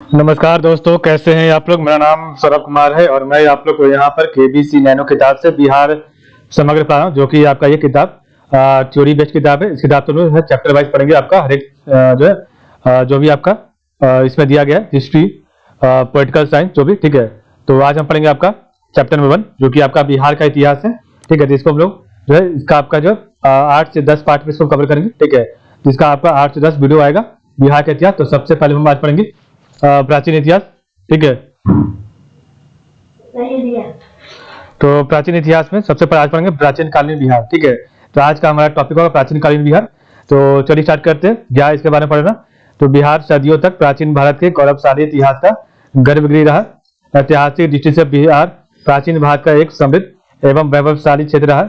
नमस्कार दोस्तों, कैसे हैं आप लोग। मेरा नाम सौरभ कुमार है और मैं आप लोग को यहाँ पर केबीसी नैनो किताब से बिहार समग्र पढ़ा हूँ, जो कि आपका ये किताब थ्योरी बेस्ड किताब है। इस किताब तो लोग चैप्टर वाइज पढ़ेंगे। आपका हर एक जो है जो भी आपका इसमें दिया गया है, हिस्ट्री, पॉलिटिकल साइंस, जो भी, ठीक है। तो आज हम पढ़ेंगे आपका चैप्टर नंबर 1, जो कि आपका बिहार का इतिहास है, ठीक है। जिसको हम लोग जो है इसका आपका जो 8 से 10 पार्ट में इसको कवर करेंगे, ठीक है। जिसका आपका 8 से 10 वीडियो आएगा बिहार का इतिहास। तो सबसे पहले हम आज पढ़ेंगे प्राचीन इतिहास, ठीक है। तो प्राचीन इतिहास में सबसे पहले आज पढ़ेंगे प्राचीन कालीन बिहार, ठीक है। तो आज का हमारा टॉपिक होगा प्राचीन कालीन बिहार। तो चलिए स्टार्ट करते हैं। क्या इसके बारे में पढ़ना। तो बिहार सदियों तक प्राचीन भारत के गौरवशाली इतिहास का गर्भगृह रहा। ऐतिहासिक दृष्टि से बिहार प्राचीन भारत का एक समृद्ध एवं वैभवशाली क्षेत्र रहा।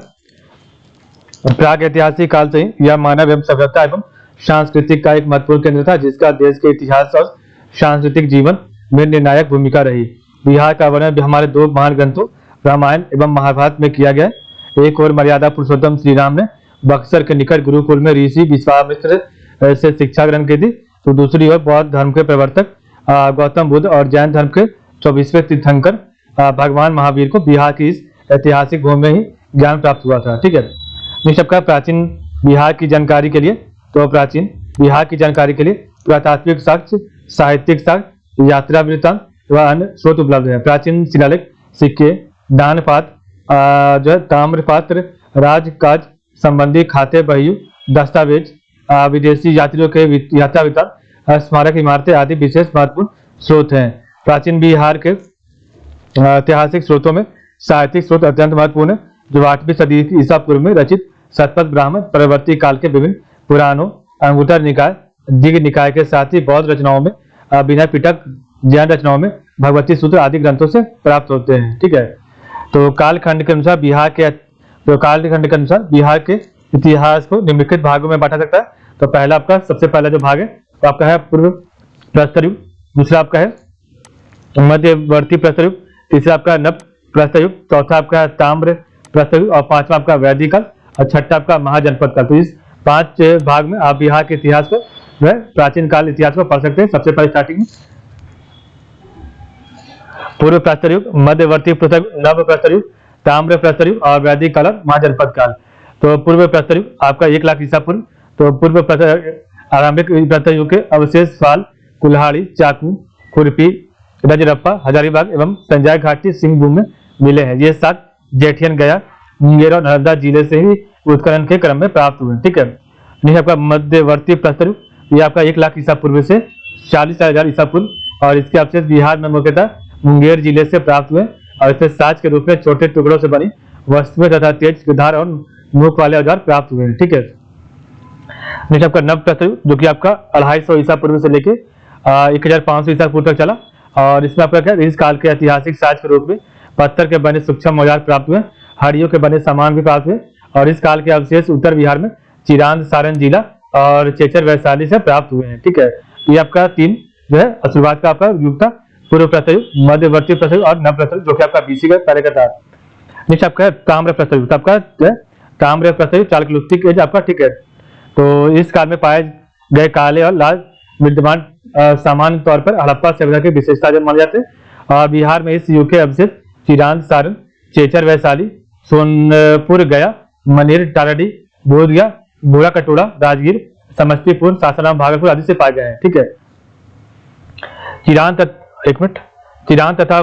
प्राग ऐतिहासिक काल से ही यह मानव एवं सभ्यता एवं सांस्कृतिक का एक महत्वपूर्ण केंद्र था, जिसका देश के इतिहास और सांस्कृतिक जीवन में निर्णायक भूमिका रही। बिहार का वर्णन हमारे 2 महान ग्रंथों रामायण एवं महाभारत में किया गया है। एक और मर्यादा पुरुषोत्तम श्री राम ने बक्सर के निकट गुरुकुल में ऋषि विश्वामित्र से शिक्षा ग्रहण की थी। तो दूसरी ओर बौद्ध धर्म के प्रवर्तक गौतम बुद्ध और जैन धर्म के 24वें तीर्थंकर भगवान महावीर को बिहार की इस ऐतिहासिक भूमि में ही ज्ञान प्राप्त हुआ था, ठीक है। नेक्स्ट आपका प्राचीन बिहार की जानकारी के लिए। तो प्राचीन बिहार की जानकारी के लिए पुरातात्विक साक्ष्य, साहित्यिक साक्ष्य, यात्रा वृत्तांत व अन्य स्रोत उपलब्ध है। प्राचीन शिलालेख, सिक्के, दान पात्र, जो है ताम्रपात्र, राजकाज संबंधी खाते, बहियों, दस्तावेज, विदेशी यात्रियों के यात्रा वृत्तांत, स्मारक इमारतें आदि विशेष महत्वपूर्ण स्रोत हैं। प्राचीन बिहार के ऐतिहासिक स्रोतों में साहित्यिक स्रोत अत्यंत महत्वपूर्ण है, जो 8वीं सदी ईसा पूर्व में रचित शतपथ ब्राह्मण परवर्ती काल के विभिन्न पुराणों, अंगुत्तर निकाय, दिग निकाय के साथ ही बौद्ध रचनाओं में, विनय पिटक जैन रचनाओं में, भगवती सूत्र आदि ग्रंथों से प्राप्त होते हैं, ठीक है। तो कालखंड के अनुसार बिहार के इतिहास को निम्नलिखित भागों में बांटा सकता है। तो पहला आपका सबसे पहला जो भाग है तो आपका है पूर्व प्रस्तर युग, दूसरा आपका है मध्यवर्ती प्रस्तर युग, तीसरा आपका नव प्रस्तर युग, चौथा आपका है ताम्र प्रस्तर युग और पांचवा आपका वैदिक काल और छठा आपका महाजनपद काल। तो इस 5 भाग में आप बिहार के इतिहास को वह प्राचीन काल इतिहास को पढ़ सकते हैं। सबसे पहले स्टार्टिंग में पूर्व प्रस्तर युग, मध्यवर्ती प्रस्तर युग, नव प्रस्तर युग, ताम्र प्रस्तर युग और वैदिक काल और महाजनपद काल। तो पूर्व प्रस्तर युग आपका 1 लाख ईसा पूर्व। तो पूर्व आरंभिक प्रस्तर युग के अवशेष फाल, कुल्हाड़ी, चाकू, खुरपी, रजरप्पा, हजारीबाग एवं संजय घाटी सिंहभूम में मिले हैं। ये 7 जेठियन, गया, मुंगेर और नर्मदा जिले से ही उत्खनन के क्रम में प्राप्त हुए, ठीक है। नहीं आपका मध्यवर्ती प्रस्तर युग, ये आपका 1 लाख ईसा पूर्व से 40,000 ईसा पूर्व और इसके अवशेष बिहार में मुख्यतः मुंगेर जिले से प्राप्त हुए और इसे साज के रूप में छोटे टुकड़ों से बनी वस्तुएं तथा तेज धार और मुख वाले औजार प्राप्त हुए हैं, ठीक है। नेक्स्ट आपका नव प्रस्तर युग, जो कि आपका 250 ईसा पूर्व से लेके 1500 ईसा पूर्व तक चला और इसमें आपका क्या इस काल के ऐतिहासिक साज के रूप में पत्थर के बने सूक्ष्म औजार प्राप्त हुए, हड्डियों के बने सामान भी प्राप्त हुए और इस काल के अवशेष उत्तर बिहार में चिरांद, सारण जिला और चेचर, वैशाली से प्राप्त हुए हैं, ठीक है। ये आपका 3 जो है शुरुआत का आपका युग था, पूर्व प्रस्तर युग, मध्यवर्ती प्रस्तर युग और नव प्रस्तर युग, जो कि आपका बीसी का पहले का था। नेक्स्ट आपका है ताम्र प्रस्तर युग। आपका ताम्र प्रस्तर युग चालुक्य एज आपका, ठीक है। तो इस काल में पाए गए काले और लाल विद्यमान सामान्य तौर पर हड़प्पा सभ्यता की विशेषता जो माने जाते हैं। और बिहार में इस युग के अवशेष चिरांद, सारण, चेचर, वैशाली, सोनपुर, गया, मनेर, टारडी, बोधगया, बोरा कटोरा, राजगीर, समस्तीपुर, सासाराम, भागलपुर आदि से पाए गए हैं, ठीक है। चिरांद तथा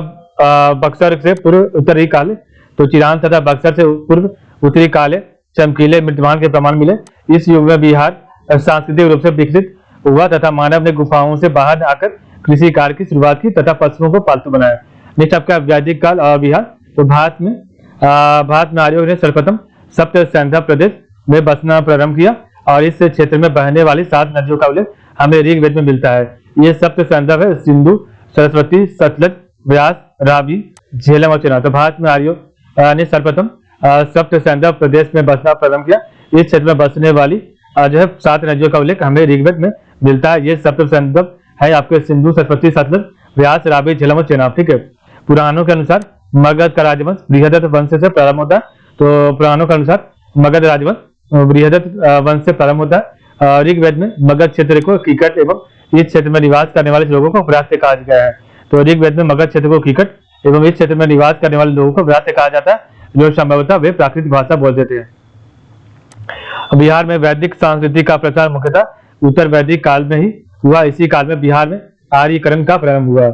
बक्सर से पूर्व उत्तरी काले। तो चिरांद तथा बक्सर से पूर्व उत्तरी काले चमकीले मृतमान के प्रमाण मिले। इस युग में बिहार सांस्कृतिक रूप से विकसित हुआ तथा मानव ने गुफाओं से बाहर आकर कृषि कार्य की शुरुआत की तथा पशुओं को पालतू बनाया। नेक्स्ट आपका वैदिक काल और बिहार। तो भारत में आर्यों ने सर्वप्रथम सप्त सिंधु प्रदेश में बसना प्रारंभ किया और इस क्षेत्र में बहने वाली 7 नदियों का उल्लेख हमें ऋग्वेद में मिलता है। ये सप्त सिंधु है सिंधु, सरस्वती, सतलज, व्यास, रावी, झेलम और चेनाब। तो भारत में आर्यों ने सर्वप्रथम सप्त सिंधु प्रदेश में बसना प्रारंभ किया। इस क्षेत्र में बसने वाली जो है 7 नदियों का उल्लेख हमें ऋग्वेद में मिलता है। ये सप्त सिंधु है आपके सिंधु, सरस्वती, सतलज, व्यास, रावी, झेलम और चेनाब, ठीक है। पुराणों के अनुसार मगध का राजवंश बृहदत्त वंश से प्रारंभ होता है। तो पुराणों के अनुसार मगध राजवंश बृहदत्त वंश से प्रारंभ होता है। ऋग्वेद में मगध क्षेत्र को कीकट एवं इस क्षेत्र में निवास करने वाले लोगों को व्रात्य कहा गया है। तो ऋग्वेद में मगध क्षेत्र को कीकट एवं इस क्षेत्र में निवास करने वाले लोगों को व्रात्य कहा जाता है, जो संभवतः वे प्राकृतिक भाषा बोलते थे। बिहार में वैदिक संस्कृति का प्रसार मुख्यतः उत्तर वैदिक काल में ही हुआ। इसी काल में बिहार में आर्यीकरण का प्रारंभ हुआ।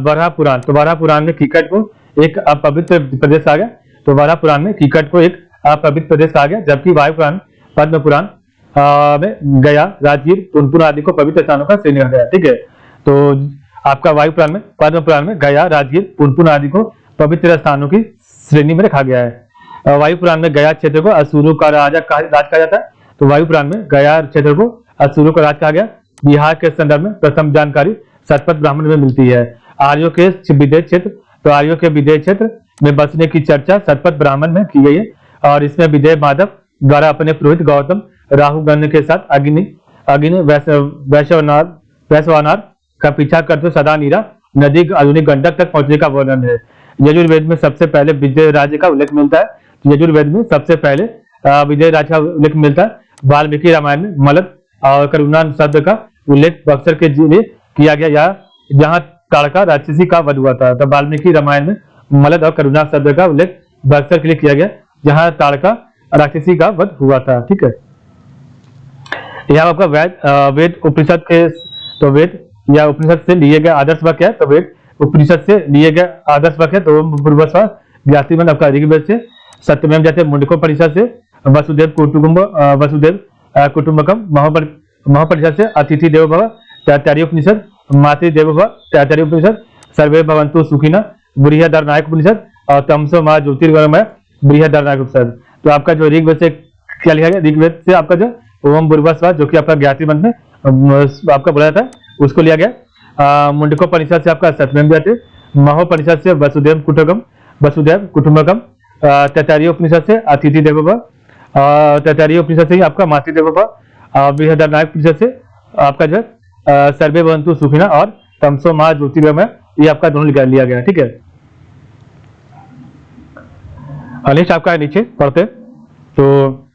वराह पुराण, तो वराह पुराण में कीकट को एक अपवित्र प्रदेश कहा गया। तो वराह पुराण में कीकट को एक अपवित्र प्रदेश कहा गया, जबकि वायु पुराण, पद्म पुराण में गया, राजगीर, पुनपुन आदि को पवित्र स्थानों का श्रेणी कहा गया। ठीक है, तो आपका वायु पुराण में, पद्म पुराण में गया, राजगीर, पुनपुन आदि को पवित्र स्थानों की श्रेणी में रखा गया है। वायु पुराण में गया क्षेत्र को असुरों का राज कहा जाता है। तो वायु पुराण में गया क्षेत्र को असुरों का राज कहा गया। बिहार के संदर्भ में प्रथम जानकारी शतपथ ब्राह्मण में मिलती है। आर्यों के विदेश क्षेत्र, तो आर्यों के विदेश क्षेत्र में बसने की चर्चा शतपथ ब्राह्मण में की गई है, और इसमें विदेह माधव द्वारा अपने पुरोहित गौतम राहुगण के साथ अग्नि वैश्वानार का पीछा करते सदा नीरा नदी आधुनिक गंडक तक पहुंचने का वर्णन है। यजुर्वेद में सबसे पहले विजय राज्य का उल्लेख मिलता है। यजुर्वेद में सबसे पहले विजय राज्य का उल्लेख मिलता है। वाल्मीकि रामायण में मलद और करुणा शब्द का उल्लेख बक्सर के लिए किया गया, या जहाँ ताड़का राक्षसी का वध हुआ था। तो वाल्मीकि रामायण में मलद और करुणा शब्द का उल्लेख बक्सर के लिए किया गया, जहाँ ताड़का राक्षसी का वध हुआ था। ठीक है, यहाँ आपका वेद उपनिषद के, तो वेद या उपनिषद से लिए गए आदर्श वाक्य है। तो वेद उपनिषद से लिए गए आदर्श वाक्य, तो पूर्वस्वा ज्ञातिमन आपका ऋग्वेद से, सत्यमेव जयते मुंडकोपनिषद से, वसुदेव कुटुंबकम महापनिषद से, अतिथि देवो भव तैत्तिरीय उपनिषद, मातृदेवो भव तैत्तिरीय उपनिषद, सर्वे भवन्तु सुखिनः बृहदारण्यक उपनिषद, और तमसो मा ज्योतिर्गमय बृहदारण्यक उपनिषद। तो आपका जो ऋग्वेद से क्या लिखा गया, ऋग्वेद से आपका जो ओम भूर्भुवः, जो कि आपका ज्ञातिमन में आपका बोला जाता है, उसको लिया गया। मुंडकोपनिषद से आपका सत्यमेव जयते, महोपनिषद से वसुदेव कुटुंबकम, तैत्तिरीय उपनिषद से अतिथि देवो भव, तैत्तिरीय उपनिषद से ही आपका मातृदेवो भव, बृहदारण्यक उपनिषद से आपका जो सर्वे भवन्तु सुखिनः और तमसो मा ज्योतिर्गमय, ये आपका दोनों लिया गया। ठीक है, नेक्स्ट आपका नीचे पढ़ते, तो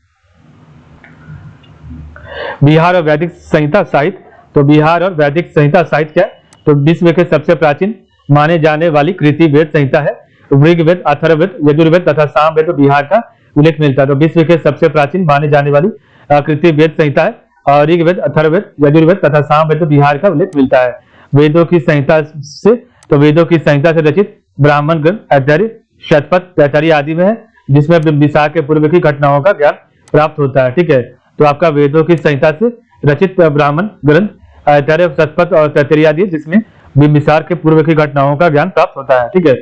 बिहार और वैदिक संहिता साहित्य। तो बिहार और वैदिक संहिता साहित्य क्या है, तो विश्व के सबसे प्राचीन माने जाने वाली कृति वेद संहिता है। ऋग्वेद, अथर्ववेद, यजुर्वेद तथा सामवेद बिहार का उल्लेख मिलता है। तो विश्व के सबसे प्राचीन माने जाने वाली कृति वेद संहिता है, और ऋग्वेद, अथर्ववेद, यजुर्वेद तथा सामवेद बिहार का उल्लेख मिलता है। वेदों की संहिता से, तो वेदों की संहिता से रचित ब्राह्मण ग्रंथ ऐतरेय, शतपथ, तैत्तिरीय आदि में है, जिसमें बिंबिसार के पूर्व की घटनाओं का ज्ञान प्राप्त होता है। ठीक है, तो आपका वेदों की संहिता से रचित ब्राह्मण ग्रंथ ऐतरेय, शतपथ और तैत्तिरीय आदि, जिसमें बिंबिसार के पूर्व की घटनाओं का ज्ञान प्राप्त होता है। ठीक है,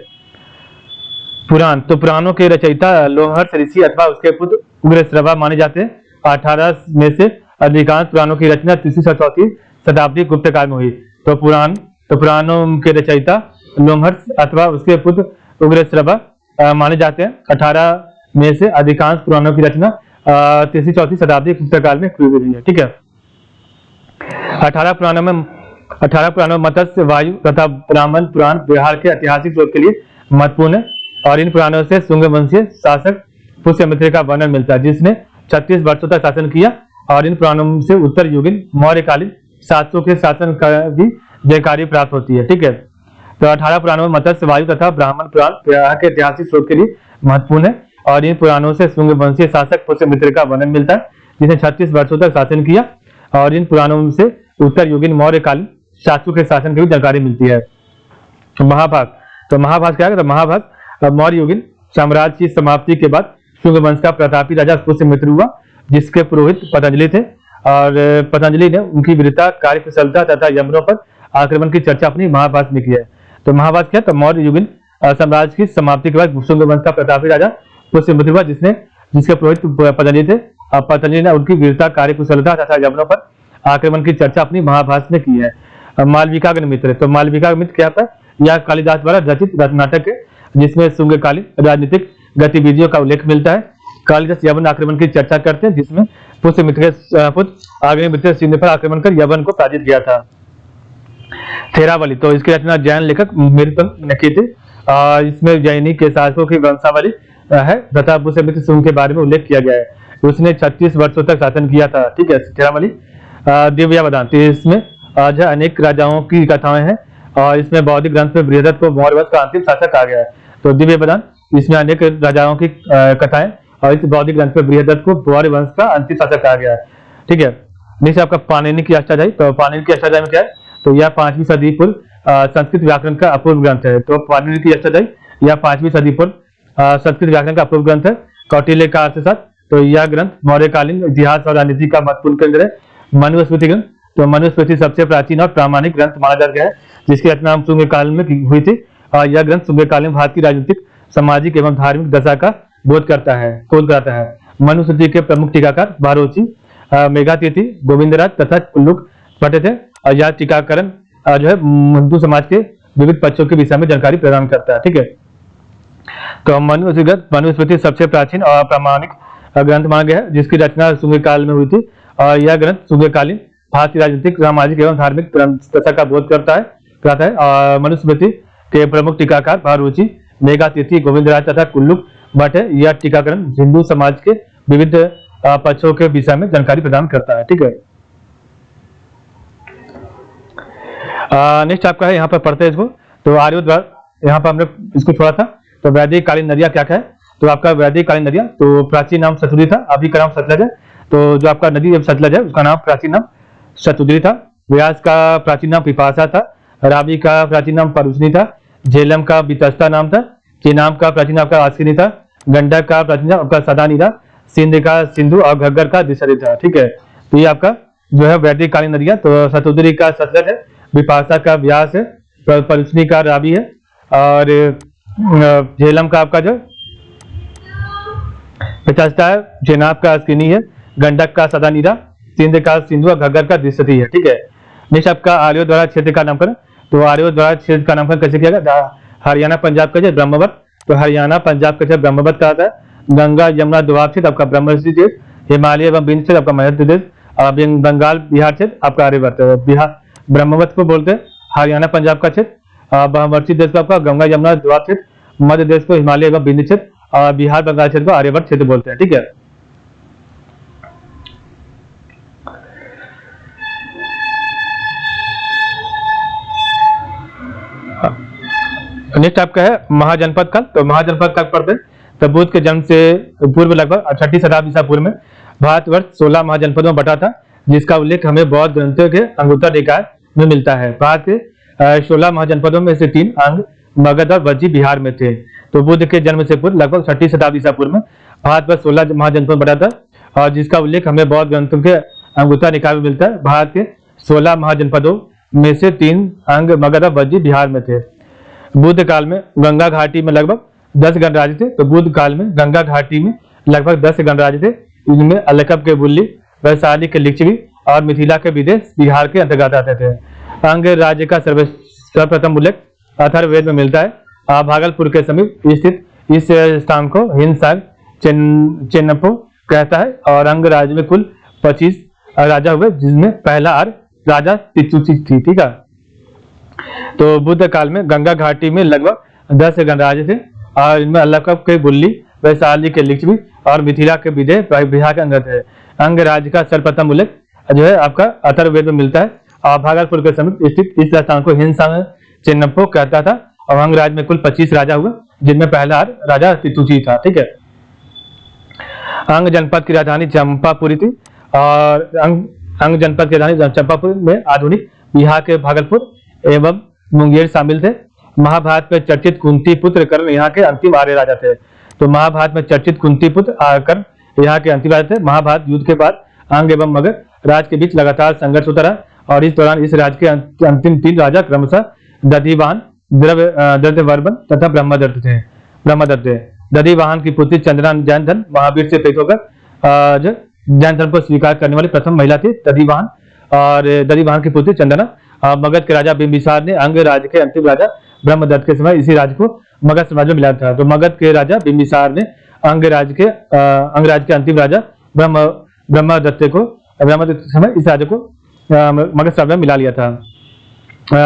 पुराण, तो पुराणों के रचयिता लोमहर्ष ऋषि अथवा उसके पुत्र उग्रश्रवा माने जाते हैं। 18 में से अधिकांश पुराणों की रचना 3री से 4वीं शताब्दी गुप्त काल में हुई। तो पुराणों के रचयिता लोमहर्ष अथवा उसके पुत्र उग्रश्रवा माने जाते हैं। 18 में से अधिकांश पुराणों की रचना 3री 4वीं शताब्दी गुप्त काल में हुई है। ठीक है, 18 पुराणों में मत्स्य, वायु तथा ब्राह्मण पुराण बिहार के ऐतिहासिक स्रोत के लिए महत्वपूर्ण है, और इन पुराणों से शुंग वंशीय शासक पुष्यमित्र का वर्णन मिलता है, जिसने 36 वर्षों तक शासन किया, और इन पुराणों से उत्तर युगीन मौर्यकालीन शासकों के शासन का भी जानकारी प्राप्त होती है। ठीक है, तो 18 पुराणों में मत्स्य, वायु तथा ब्राह्मण पुराण बिहार के ऐतिहासिक स्रोत के लिए महत्वपूर्ण है, और इन पुराणों से शुंग वंशीय शासक पुष्यमित्र का वर्णन मिलता है, जिसने 36 वर्षों तक शासन किया, और इन पुराणों से उत्तर युगीन मौर्यकालीन शासकों के शासन की भी जानकारी मिलती है। महाभारत, तो महाभारत क्या है, तो महाभारत मौर्य युगीन साम्राज्य की समाप्ति के बाद शुंग वंश का प्रतापी राजा पुष्यमित्र हुआ, जिसके पुरोहित पतंजलि थे, और पतंजलि ने उनकी वीरता, कार्यकुशलता तथा यमनों पर आक्रमण की चर्चा अपनी महाभारत में की है। तो महाभारत क्या, तो मौर्य युगीन साम्राज्य की समाप्ति के बाद शुंग वंश का प्रतापी राजा पुष्यमित्र हुआ, जिसके पुरोहित पतंजलि थे। पतंजलि ने उनकी वीरता, कार्यकुशलता तथा यमनों पर आक्रमण की चर्चा अपनी महाभारत में की है। मालविकाग्निमित्र, तो मालविकाग्निमित्र क्या था, यह कालिदास द्वारा रचित नाटक है, जिसमें शुंगकालीन राजनीतिक गतिविधियों का उल्लेख मिलता है। कालिदास यवन आक्रमण की चर्चा करते हैं, जिसमें पुष्यमित्र के पुत्र अग्निमित्र सिंह पर आक्रमण कर यवन को पराजित किया था। थेरावली, तो इसकी रचना जैन लेखक मिरपंख ने की थी, इसमें जैनी के शासकों की वंशावली है तथा पुष्यमित्र सिंह के बारे में उल्लेख किया गया है। उसने 36 वर्षों तक शासन किया था। ठीक है, थेरावली। दिव्यावदान, तो इसमें जो अनेक राजाओं की कथाएं हैं और इसमें बौद्धिक ग्रंथ में बृहदत्त को मौर्य वंश का अंतिम शासक कहा गया है। तो दिव्य बदान इसमें अनेक राजाओं की कथाएं और इस बौद्धिक ग्रंथ में बृहदत्त को मौर्य वंश का अंतिम शासक कहा गया है। ठीक है, नीचे आपका पाणिनि की अष्टाध्यायी। तो पाणिनि की अष्टाध्यायी में क्या है, तो यह 5वीं सदी पूर्व संस्कृत व्याकरण का अपूर्व ग्रंथ है। तो पाणिनि की अष्टाध्यायी यह 5वीं सदी पूर्व संस्कृत व्याकरण का अपूर्व ग्रंथ है। कौटिल्य का अर्थशास्त्र, तो यह ग्रंथ मौर्यकालीन इतिहास और राजनीति का महत्वपूर्ण केंद्र है। मनुस्मृति ग्रंथ, तो मनुस्मृति सबसे प्राचीन और प्रामाणिक ग्रंथ माना जाता है, जिसकी रचना शुंग काल में हुई थी। और यह ग्रंथ शुंग काल में भारत की राजनीतिक, सामाजिक एवं धार्मिक दशा का बोध कराता है। मनुस्मृति के प्रमुख टीकाकार बारोची, मेघातिथि, गोविंदराज तथा कुल्लुक भट्ट थे। और यह टीकाकरण जो है हिंदू समाज के विविध पक्षों के विषय में जानकारी प्रदान करता है। ठीक है, तो मनुस्मृति सबसे प्राचीन और प्रामाणिक ग्रंथ माना गया है, जिसकी रचना शुंग काल में हुई थी। और यह ग्रंथ शुंगकालीन भारत की राजनीतिक, सामाजिक एवं धार्मिक दशा का बोध कराता है। और मनुस्मृति के प्रमुख टीकाकार बारोची, मेघातिथि, गोविंदराज तथा कुल्लुक भट्ट है। यह टीकाकरण हिंदू समाज के विविध पक्षों के विषय में जानकारी प्रदान करता है। ठीक है, नेक्स्ट आपका है, यहाँ पर पढ़ते हैं इसको। तो आर्योद्वार, यहाँ पर हमने इसको छोड़ा था। तो वैदिक कालीन नदियाँ क्या क्या है, तो आपका वैदिक कालीन नदियाँ, तो प्राचीन नाम सतुरी था, अभी का नाम सतलज है। तो जो आपका नदी सतलज है उसका नाम प्राचीन नाम शतुद्री था। व्यास का प्राचीन नाम पिपासा था। रावी का प्राचीन नाम परुष्णी था। झेलम का वितस्ता नाम था। चेनाब का प्राचीन नाम का आस्किनी था। गंडक का प्राचीन नाम आपका सदानी था। सिंध का सिंधु और घग्गर का दिशरी था। ठीक है, तो ये आपका जो है वैदिक कालीन नदियाँ। तो शतुद्री का सतलज है, विपाशा का व्यास है, परुष्णी का रावी है, और झेलम का आपका जो वितस्ता है, चेनाब का आस्किनी है, गंडक का सदानीरा, सिंध का सिंधु और घग्गर का दिशरी है। ठीक है, नेक्स्ट आपका आर्योद्वारा क्षेत्र का नामकरण। तो आर्योद्वारा क्षेत्र का नामकरण कैसे किया गया, हरियाणा पंजाब का जो ब्रह्मवत, तो हरियाणा पंजाब का जो ब्रह्मवत कहा था। गंगा यमुना दोआब क्षेत्र आपका ब्रह्मर्षि देश। हिमालय एवं बिंद क्षेत्र आपका मध्य प्रदेश। बंगाल बिहार क्षेत्र आपका आर्यवर्त। बिहार ब्रह्मवत को बोलते हैं हरियाणा पंजाब का क्षेत्र। ब्रह्मवर्षि देश को आपका गंगा यमुना दोआब क्षेत्र। मध्य देश को हिमालय एवं बिंद क्षेत्र। और बिहार बंगाल क्षेत्र को आर्यवर्त क्षेत्र बोलते हैं। ठीक है, नेक्स्ट आपका है महाजनपद काल। तो महाजनपद काल पढ़ते हैं। तो बुद्ध के जन्म से पूर्व लगभग 6ठी शताब्दी ईसा पूर्व में भारतवर्ष 16 महाजनपदों में बटा था, जिसका उल्लेख हमें बौद्ध ग्रंथों के अंगुत्तर निकाय में मिलता है। भारत के 16 महाजनपदों में से 3 अंग मगध और वज्जी बिहार में थे। तो बुद्ध के जन्म से पूर्व लगभग 6ठी शताब्दी ईसा पूर्व में भारतवर्ष 16 महाजनपद बटा था, और जिसका उल्लेख हमें बौद्ध ग्रंथों के अंगुत्तर निकाय में मिलता है। भारत के 16 महाजनपदों में से 3 अंग मगध और वज्जी बिहार में थे। बुद्ध काल में गंगा घाटी में लगभग 10 गणराज्य थे। तो बुद्ध काल में गंगा घाटी में लगभग 10 गणराज्य थे। इनमें अलकब के बुल्ली, वैशाली के लिच्छवी और मिथिला के विदेश बिहार के अंतर्गत आते थे। अंग राज्य का सर्वप्रथम उल्लेख अथर्ववेद में मिलता है। भागलपुर के समीप स्थित इस स्थान को हिंदसाग चेन्नप्पो कहता है। और अंग राज्य में कुल 25 राजा हुए, जिसमें पहला राजा तित्सुची थी। ठीक है, तो बुद्ध काल में गंगा घाटी में लगभग 10 गणराज्य थे, और इनमें अलकब के बुल्ली, वैशाली के लिच्छवी और मिथिला के विदेश बिहार के अंगत है। अंग राज्य का सर्वप्रथम उल्लेख जो है आपका अथर्ववेद में मिलता है। और भागलपुर के समीप स्थित इस स्थान को हिंदसाग चेन्नप्पो कहता था। और अंग राज्य में कुल 25 राजा हुए, जिनमें पहला राजा तित्सुची था। ठीक है, अंग जनपद की राजधानी चंपापुरी थी। और अंग जनपद की राजधानी चंपापुरी में आधुनिक बिहार के भागलपुर एवं मुंगेर शामिल थे। महाभारत में चर्चित कुंती पुत्र कर्ण यहाँ के अंतिम आर्य राजा थे। तो महाभारत में चर्चित कुंती पुत्र कर्ण यहाँ के अंतिम राजा थे। महाभारत युद्ध के बाद अंग एवं मगध राज के बीच लगातार संघर्ष होता रहा, और इस दौरान इस राज्य के अंतिम 3 राजा क्रमशः दधिवाहन, द्रव्यवर्मन तथा ब्रह्मदत्त थे। दधिवाहन की पुत्री चंद्रा जैन धर्म महावीर से प्रेरित होकर जैन धर्म को स्वीकार करने वाली प्रथम महिला थी दधिवाहन। और दधिवाहन की पुत्री चंदना। मगध के राजा बिंबिसार ने अंग राज्य के अंतिम राजा ब्रह्मदत्त के समय इसी राज्य को मगध समाज में मिलाया था। तो मगध के राजा बिंबिसार ने अंग राज्य के अंतिम राजा ब्रह्मदत्त के समय इस राज्य को मगध समाज में मिला लिया था।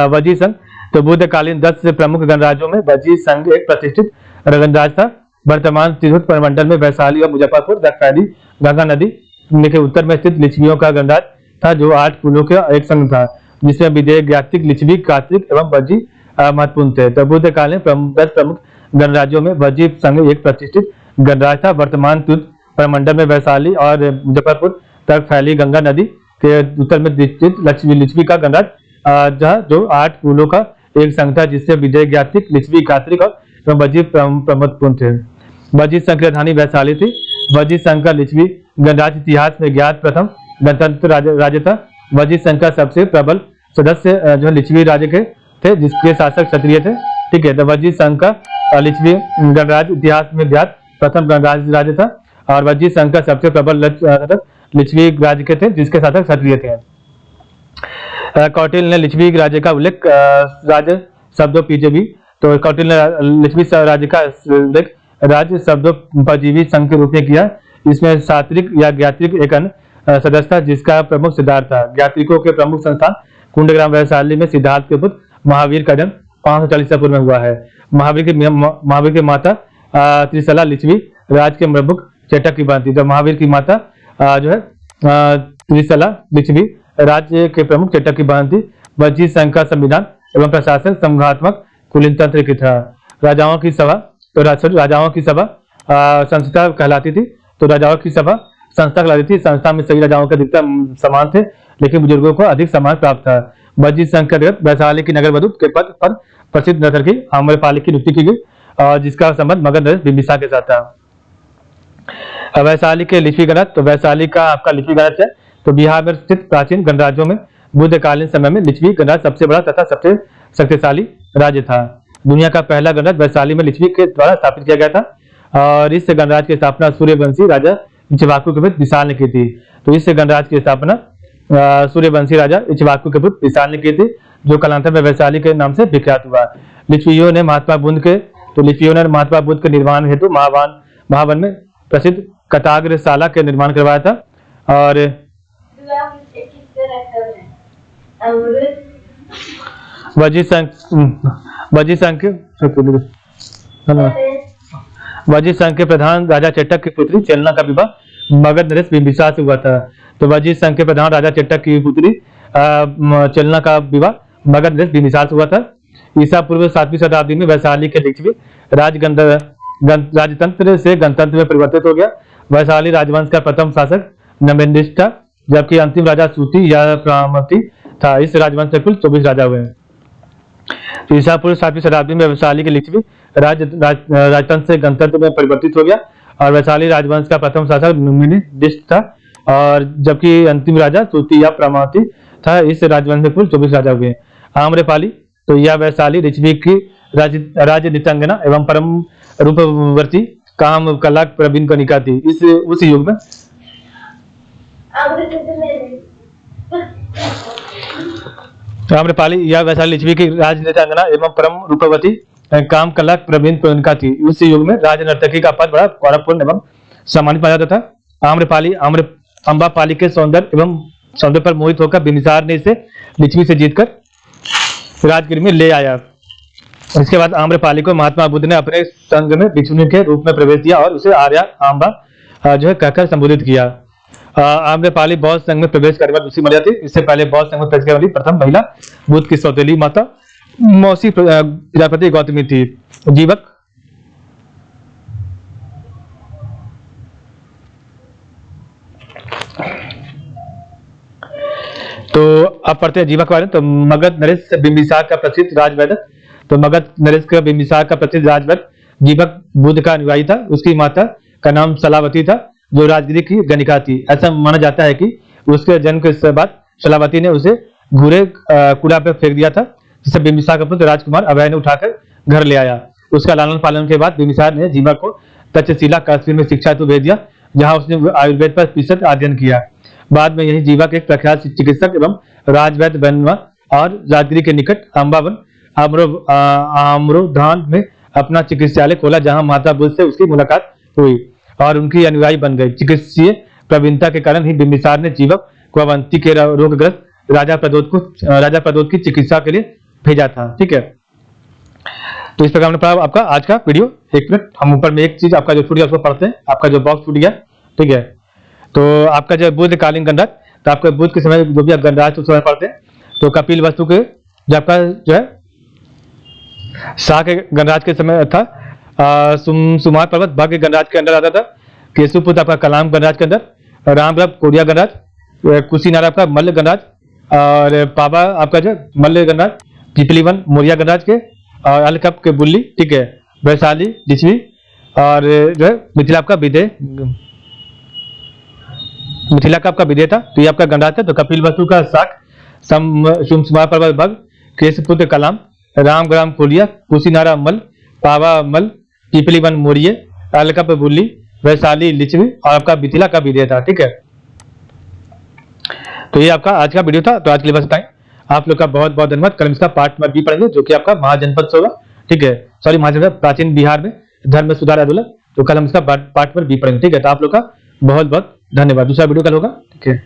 वज्जी संघ। तो बुद्ध कालीन 10 प्रमुख गणराज्यों में वज्जी संघ एक प्रतिष्ठित गणराज्य था। वर्तमान तिरहुत प्रमंडल में वैशाली और मुजफ्फरपुर फैली गंगा नदी के उत्तर में स्थित लिच्छवियों का गणराज्य था, जो 8 कुलों का एक संघ था। जिसमें विजय, ज्ञातिक, लिच्छवी, कार्तिक एवं वज्जी महत्वपूर्ण थे। तो बुद्ध काल में 10 प्रमुख गणराज्यों में वज्जी संघ एक प्रतिष्ठित गणराज था। वर्तमान तुर्क प्रमंडल में वैशाली और मुजफ्फरपुर तक फैली गंगा नदी के उत्तर में स्थित लिच्छवी का गणराज जहाँ जो 8 कुलों का एक संघ था, जिससे विजय, ज्ञातिक, लिच्छवी, कार्तिक और वज्जी प्रमुखपूर्ण थे। वज्जी संघ की राजधानी वैशाली थी। वज्जी संघ का लिच्छवी गणराज इतिहास में ज्ञात प्रथम गणतंत्र राज्य था। वज्जी संघ का सबसे प्रबल सदस्य जो लिच्छवी राज्य के थे, जिसके शासक क्षत्रिय थे। ठीक है, तो वज्जी संघ का लिच्छवी गणराज इतिहास में ज्ञात प्रथम गणराज्य राज्य था और वज्जी संघ का सबसे प्रबल लिच्छवी राज्य के थे, जिसके शासक क्षत्रिय थे। कौटिल्य ने लिच्छवी राज्य का उल्लेख राज्य शब्दों पीछे तो कौटिल्य ने लिच्छवी राज्य का उल्लेख राज्य शब्दों परजीवी संघ के रूप में किया। इसमें सात्विक या ज्ञात्रिक एक अन्य सदस्य था, जिसका प्रमुख सिद्धार्थ था। ज्ञात्रिकों के प्रमुख संस्थान कुंडग्राम वैशाली में सिद्धार्थ के पुत्र महावीर का जन्म 540 पूर्व में हुआ है। महावीर की माता त्रिशला लिच्छवी राज के प्रमुख चेटक की बनती। तो महावीर की माता जो है त्रिशला लिच्छवी राज्य के प्रमुख चेटक की बनती। वज्जी संघ का संविधान एवं प्रशासन संघात्मक कुलीन तंत्र की था। राजाओं की सभा संस्था कहलाती थी। तो राजाओं की सभा संस्था कहलाती थी। संस्था में सभी राजाओं के अधिकतर समान थे, लेकिन बुजुर्गों को अधिक सम्मान प्राप्त था। वज्जी संघ के अंतर्गत वैशाली की नगर वधु के पद पर प्रसिद्ध नर्तकी आम्रपाली की नियुक्ति की गई और जिसका संबंध मगध नरेश बिंबिसार के साथ था। वैशाली के लिच्छवी गणराज, तो वैशाली का आपका लिच्छवी गणराज है। तो बिहार में स्थित प्राचीन गणराज्यों में बुद्धकालीन समय में लिच्छवी गणराज सबसे बड़ा तथा सबसे शक्तिशाली राज्य था। दुनिया का पहला गणराज वैशाली में लिच्छवी के द्वारा स्थापित किया गया था और इस गणराज की स्थापना सूर्यवंशी राजा इक्ष्वाकु के पुत्र विशाल ने की थी। तो इस गणराज की स्थापना सूर्यवंशी राजा इक्ष्वाकु के पुत्र विशाल ने की थी, जो कालांतर में वैशाली के नाम से विख्यात हुआ। लिच्छवियों ने महात्मा बुद्ध के निर्माण हेतु महावन में प्रसिद्ध कटाग्रशाला के निर्माण करवाया था। और वज्जी संघ के प्रधान राजा चेटक की पुत्री चेलना का विवाह मगध नरेश बिंबिसार से हुआ था। तो वज्जी संघ के प्रधान राजा चेटक की पुत्री चेलना का विवाह मगध नरेश बिंबिसार से हुआ था। ईसा पूर्व 7वीं शताब्दी में वैशाली के लिच्छवी राजतंत्र से गणतंत्र में परिवर्तित हो गया। वैशाली राजवंश का प्रथम शासक नमेंद्र था, जबकि अंतिम राजा सूति या प्रामति था। इस राजवंश में कुल 24 राजा हुए। ईसा पूर्व 7वीं शताब्दी में वैशाली के लिच्छवी राजतंत्र से गणतंत्र में परिवर्तित हो गया और वैशाली राजवंश का प्रथम शासक नमेंद्र था, और जबकि अंतिम राजा सूति या प्रामति था। इस राजवंश में कुल 24 राजा हुए। आम्रपाली, तो यह वैशाली लिच्छवी की राज नितंगना एवं परम रूपवर्ती काम कला प्रवीण कनिका थी। उस युग में आम्रपाली या वैशाली लिच्छवी की राजनीतिंगना एवं परम रूपवती काम कला प्रवीण कनिका थी। उस युग में राज नर्तकी का पद बड़ा गौरवपूर्ण एवं सम्मानित माना जाता था। आम्रपाली अम्बापाली के सौंदर्य पर मोहित होकर बिंबिसार ने इसे लिच्छवी से जीतकर राजगिर में ले आया। इसके बाद आम्रपाली को महात्मा बुद्ध ने अपने संघ में भिक्षुनी के रूप में प्रवेश दिया और उसे आर्या आम्बा जो है कहकर संबोधित किया। आम्रपाली बौद्ध संघ में प्रवेश करने वाली दूसरी महिला थी। इससे पहले बौद्ध संघ में प्रवेश करने वाली प्रथम महिला बुद्ध की सौतेली माता मौसी प्रजापति गौतमी थी। जीवक, तो अब पढ़ते हैं जीवक के बारे में। तो मगध नरेश बिंबिसार का प्रसिद्ध राजवैद्य, तो मगध नरेश का बिंबिसार का प्रसिद्ध राजवैद्य जीवक बुद्ध का अनुयायी था। उसकी माता का नाम शलावती था, जो राजगिरी की गणिका थी। ऐसा माना जाता है कि उसके जन्म के बाद शलावती ने उसे घूरे कूड़ा पे फेंक दिया था, जिसे बिंबिसार का पुत्र राजकुमार अभय ने उठाकर घर ले आया। उसका लालन पालन के बाद बिंबिसार ने जीवक को तक्षशिला कश्मीर में शिक्षा हेतु भेज दिया, जहां उसने आयुर्वेद पर विशद अध्ययन किया। बाद में यही जीवक एक प्रख्यात चिकित्सक एवं राजवैद्य बनवा और राजगिरी के निकट अम्बावन आम्रोधान में अपना चिकित्सालय खोला, जहां माता बुद्ध से उसकी मुलाकात हुई और उनकी अनुयायी बन गई। चिकित्सीय प्रवीणता के कारण ही बिंबिसार ने जीवक को अवंती के रोगग्रस्त राजा प्रदोत की चिकित्सा के लिए भेजा था। ठीक है, तो इस प्रकार हमने पढ़ा आपका आज का वीडियो। एक मिनट, हम ऊपर में एक चीज आपका जो छूट गया उसको पढ़ते हैं। आपका जो बॉक्स छूट गया, ठीक है, तो आपका जो बुद्ध कालीन गणराज, तो आपका बुद्ध के समय जो भी आप गणराज उस समय पढ़ते हैं, तो कपिल वस्तु के जो आपका जो है शाह के गणराज के समय था, सुमार पर्वत भाग्य गणराज के अंदर आता था, केशवपुत्र आपका कलाम गणराज के अंदर, रामगढ़ कोरिया गणराज, कुशीनारा आपका मल्ल गणराज, और पाबा आपका जो मल्ल गणराज, पिपलीवन मौर्य गणराज के, और अलकप के बुल्ली, ठीक है, वैशाली लिच्छवी, और जो है मिथिला आपका विदय, मिथिला का आपका विदय था। तो ये आपका गणराज था। तो कपिल वस्तु का शाक, सुमार पर्वत भाग, केशवपुत्र कलाम, रामग्राम कोरिया, कुशीनारा मल, पावा मल, पिपलीवन मौर्य, अलकप बुल्ली, वैशाली लिच्छवी, और आपका मिथिला का विदय था। ठीक है, तो ये आपका आज का वीडियो था। तो आज के लिए बस इतना ही। आप लोग का बहुत बहुत धन्यवाद। कल इसका पार्ट नंबर बी पढ़ेंगे, जो कि आपका महाजनपद से होगा। ठीक है, सॉरी, महाजनपद प्राचीन बिहार में धर्म सुधार आंदोलन। तो कल हम इसका पार्ट नंबर बी पढ़ेंगे। ठीक है, तो आप लोग का बहुत बहुत धन्यवाद। दूसरा वीडियो कल होगा। ठीक है।